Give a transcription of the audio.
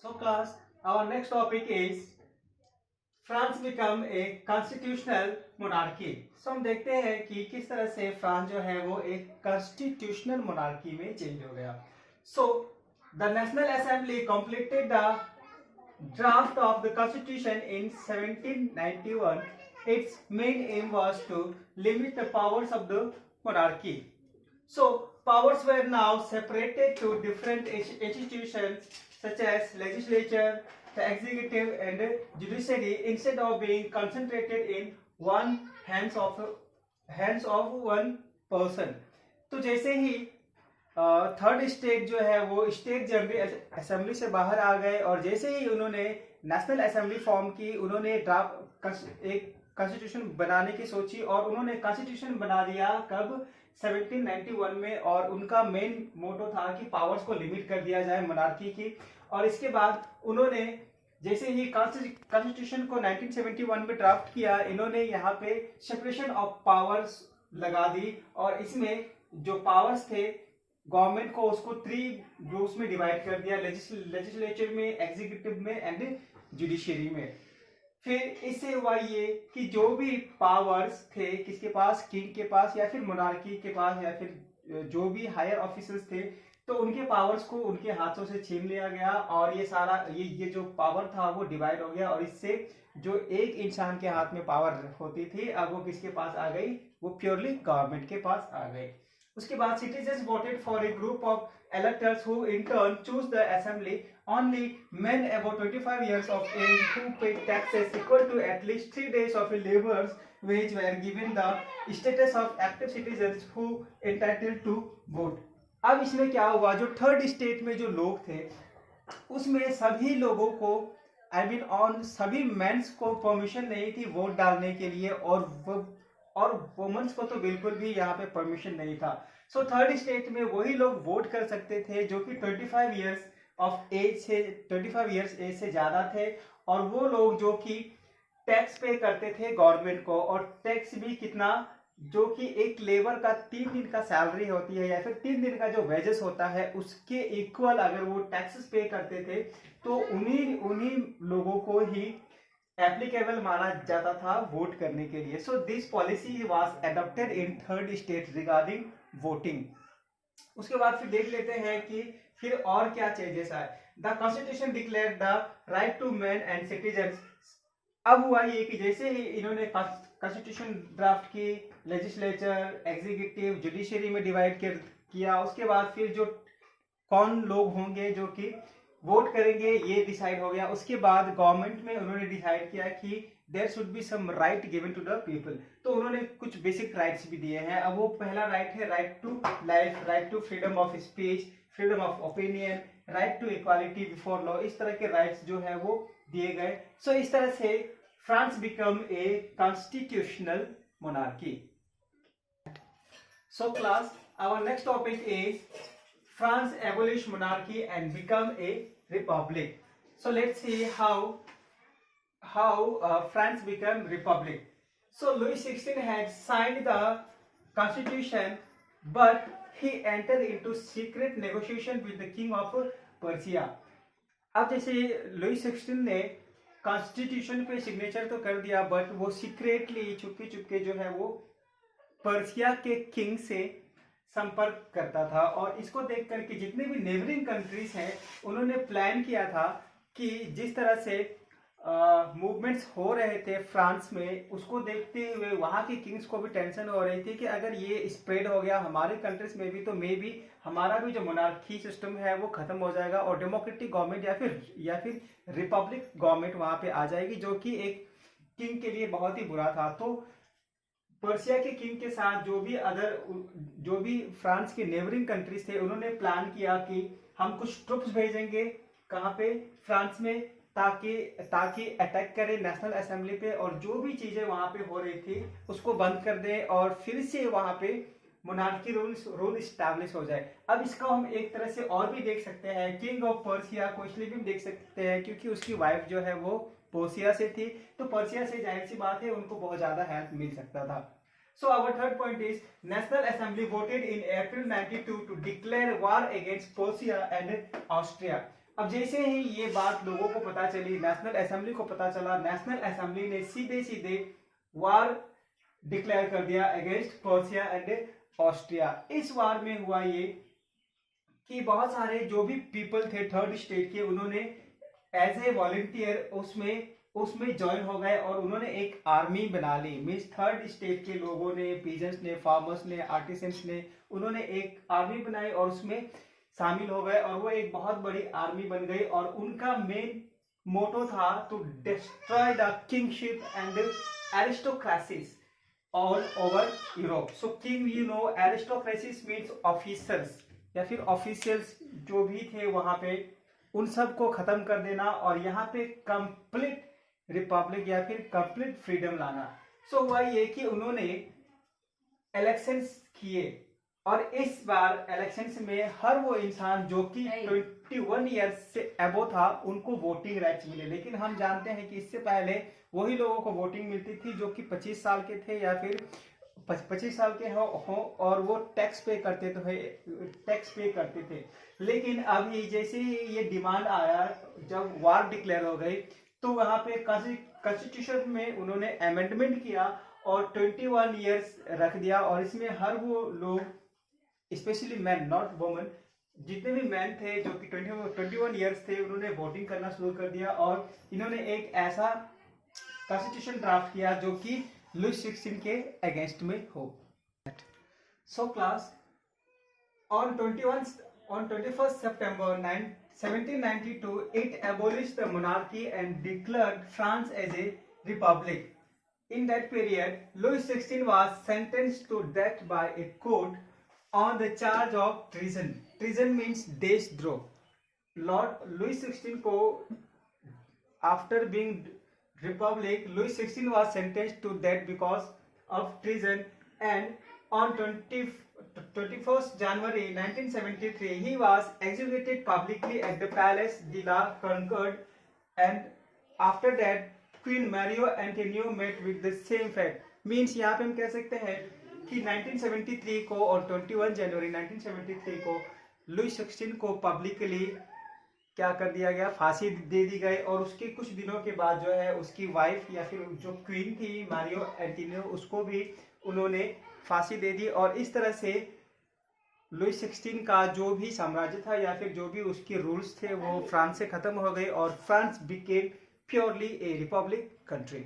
So class, our next topic is France become a constitutional monarchy. So हम देखते हैं कि किस तरह से फ्रांस जो है वो एक कॉन्स्टिट्यूशनल मोनार्की में चेंज हो गया। So the national assembly completed the draft of the constitution in 1791. Its main aim was to limit the powers of the monarchy. So powers were now separated to different institutions such as legislature, the executive and the judiciary instead of being concentrated in one hands of one person. तो जैसे ही third state जो है वो state general assembly से बाहर आ गए और जैसे ही उन्होंने नेशनल असेंबली फॉर्म की, उन्होंने ड्राफ्ट एक कॉन्स्टिट्यूशन बनाने की सोची और उन्होंने कॉन्स्टिट्यूशन बना दिया कब 1791 में। और उनका मेन मोटो था कि पावर्स को लिमिट कर दिया जाए मोनार्की की। और इसके बाद उन्होंने जैसे ही कॉन्स्टिट्यूशन को 1971 में ड्राफ्ट किया, इन्होंने यहाँ पे सेपरेशन ऑफ पावर्स लगा दी और इसमें जो पावर्स थे गवर्नमेंट को उसको 3 ग्रुप्स में डिवाइड कर दिया, लेजिस्लेचर में, एग्जीक्यूटिव में एंड जुडिशरी में। फिर इससे हुआ ये कि जो भी पावर्स थे किसके पास, किंग के पास या फिर मोनार्की के पास या फिर जो भी हायर ऑफिसर्स थे, तो उनके पावर्स को उनके हाथों से छीन लिया गया और ये सारा ये जो पावर था वो डिवाइड हो गया। और इससे जो एक इंसान के हाथ में पावर होती थी अब वो किसके पास आ गई, वो प्योरली गवर्नमेंट के पास आ गई। उसके बाद citizens voted for a group of electors who in turn choose the assembly. Only men above 25 years of age who paid taxes equal to at least 3 days of a labor's wage were given the status of active citizens who entitled to vote. अब इसमें क्या हुआ, जो third state में जो लोग थे उसमें सभी लोगों को ऑन सभी मेंस को परमिशन नहीं थी वोट डालने के लिए और वुमेन्स को तो बिल्कुल भी यहाँ पे परमिशन नहीं था। सो थर्ड स्टेट में वही लोग वोट कर सकते थे जो कि 25 इयर्स एज से ज्यादा थे और वो लोग जो कि टैक्स पे करते थे गवर्नमेंट को। और टैक्स भी कितना, जो कि एक लेबर का 3 दिन का सैलरी होती है या फिर 3 दिन का जो वेजेस होता है उसके इक्वल अगर वो टैक्सेस पे करते थे तो उन्हीं लोगों को ही एप्लीकेबल माना जाता था वोट करने के लिए। So this policy was adopted in third state regarding voting. उसके बाद फिर देख लेते हैं कि फिर और क्या चेंजेस आए। The constitution declare the right to man and citizens. अब हुआ ये कि जैसे ही इन्होंने कॉन्स्टिट्यूशन ड्राफ्ट की, लेजिस्लेचर, एग्जीक्यूटिव, जुडिशरी में डिवाइड किया, उसके बाद फिर जो कौन लोग होंगे जो कि वोट करेंगे ये डिसाइड हो गया। उसके बाद गवर्नमेंट में उन्होंने डिसाइड किया कि there should be some right given to the people, तो उन्होंने कुछ बेसिक राइट्स भी दिए हैं। अब वो पहला राइट है right to life, right to freedom of speech, freedom of opinion, right to equality before law. इस तरह के राइट्स जो है वो दिए गए। सो इस तरह से France become a constitutional monarchy. So class, our next topic is France abolished monarchy and become a republic. So let's see how France became republic. So Louis XVI had signed the constitution, but he entered into secret negotiation with the king of Persia. अब जैसे Louis 16 ने constitution पे signature तो कर दिया but वो secretly चुपके जो है वो पर्सिया के किंग से संपर्क करता था। और इसको देख करके जितने भी नेबरिंग कंट्रीज हैं उन्होंने प्लान किया था कि जिस तरह से मूवमेंट्स हो रहे थे फ्रांस में, उसको देखते हुए वहाँ के किंग्स को भी टेंशन हो रही थी कि अगर ये स्प्रेड हो गया हमारे कंट्रीज में भी तो मे बी हमारा भी जो मोनार्की सिस्टम है वो खत्म हो जाएगा और डेमोक्रेटिक गवर्नमेंट या फिर रिपब्लिक गवर्नमेंट वहाँ पे आ जाएगी, जो कि एक किंग के लिए बहुत ही बुरा था। तो पर्सिया के किंग के साथ जो भी फ्रांस के नेबरिंग कंट्रीज थे उन्होंने प्लान किया कि हम कुछ ट्रुप्स भेजेंगे कहाँ पे, फ्रांस में, ताकि अटैक करें नेशनल असेंबली पे और जो भी चीजें वहां पे हो रही थी उसको बंद कर दें और फिर से वहां पे मोनार्की रूल स्टैब्लिश हो जाए। अब इसका हम एक तरह से और भी देख सकते हैं, किंग ऑफ पर्सिया को इसलिए भी देख सकते हैं क्योंकि उसकी वाइफ जो है वो पर्सिया से थी, तो पर्सिया से जाहिर सी बात है उनको बहुत ज्यादा हेल्प मिल सकता था। So our third point is National Assembly voted in April 92 to declare war against Persia and Austria. अब जैसे ही ये बात लोगों को पता चली, नेशनल असेंबली को पता चला, नेशनल असेंबली ने सीधे सीधे वार डिक्लेयर कर दिया अगेंस्ट प्रोसिया एंड ऑस्ट्रिया। इस वार में हुआ ये कि बहुत सारे जो भी पीपल थे थर्ड स्टेट के, उन्होंने एज ए वॉलंटियर उसमें ज्वाइन हो गए और उन्होंने एक आर्मी बना ली। मीन्स थर्ड स्टेट के लोगों ने, पीजेंट्स ने, फार्मर्स ने, आर्टिसंस ने, उन्होंने एक आर्मी बनाई और उसमें शामिल हो गए और वो एक बहुत बड़ी आर्मी बन गई। और उनका मेन मोटो था to destroy the kingship and aristocracies all over Europe. So king, you know, aristocracies means officers या फिर ऑफिशियल्स जो भी थे वहां पे, उन सब को खत्म कर देना और यहाँ पे कंप्लीट रिपब्लिक या फिर कंप्लीट फ्रीडम लाना। सो हुआ ये कि उन्होंने इलेक्शंस किए और इस बार इलेक्शंस में हर वो इंसान जो कि 21 ईयर्स से अबो था उनको वोटिंग राइट्स मिले। लेकिन हम जानते हैं कि इससे पहले वही लोगों को वोटिंग मिलती थी जो कि 25 साल के थे या फिर 25 साल के हो और वो टैक्स पे करते थे। लेकिन अभी जैसे ही ये डिमांड आया, जब वार डिक्लेयर हो गई, तो वहां पे कॉन्स्टिट्यूशन में उन्होंने अमेंडमेंट किया और 21 ईयर्स रख दिया। और इसमें हर वो लोग, स्पेशली मैन नॉट वुमेन, जितने भी मैन थे जो कि 21 ईयर्स थे, उन्होंने वोटिंग करना शुरू कर दिया और इन्होंने एक ऐसा कॉन्स्टिट्यूशन ड्राफ्ट किया जो कि लुई 16 के अगेंस्ट में हो। So class, on 21st September 1792 it abolished the monarchy and declared France as a republic. In that period, Louis XVI was sentenced to death by a court on the charge of treason. Treason means देशद्रोह। Lord Louis XVI को after being republic, Louis XVI was sentenced to death because of treason, and on 21st January 1973 he was executed publicly at the Palace de la Concorde, and after that Queen Marie Antoinette met with the same fate. Means यहाँ पे हम कह सकते हैं कि 1973 को और 21 जनवरी 1973 को लुई 16 को पब्लिकली क्या कर दिया गया, फांसी दे दी गई। और उसके कुछ दिनों के बाद जो है उसकी वाइफ या फिर जो क्वीन थी मारियो एंटोनियो, उसको भी उन्होंने फांसी दे दी। और इस तरह से लुई 16 का जो भी साम्राज्य था या फिर जो भी उसके रूल्स थे वो फ्रांस से खत्म हो गए और फ्रांस बिकेम प्योरली ए रिपब्लिक कंट्री।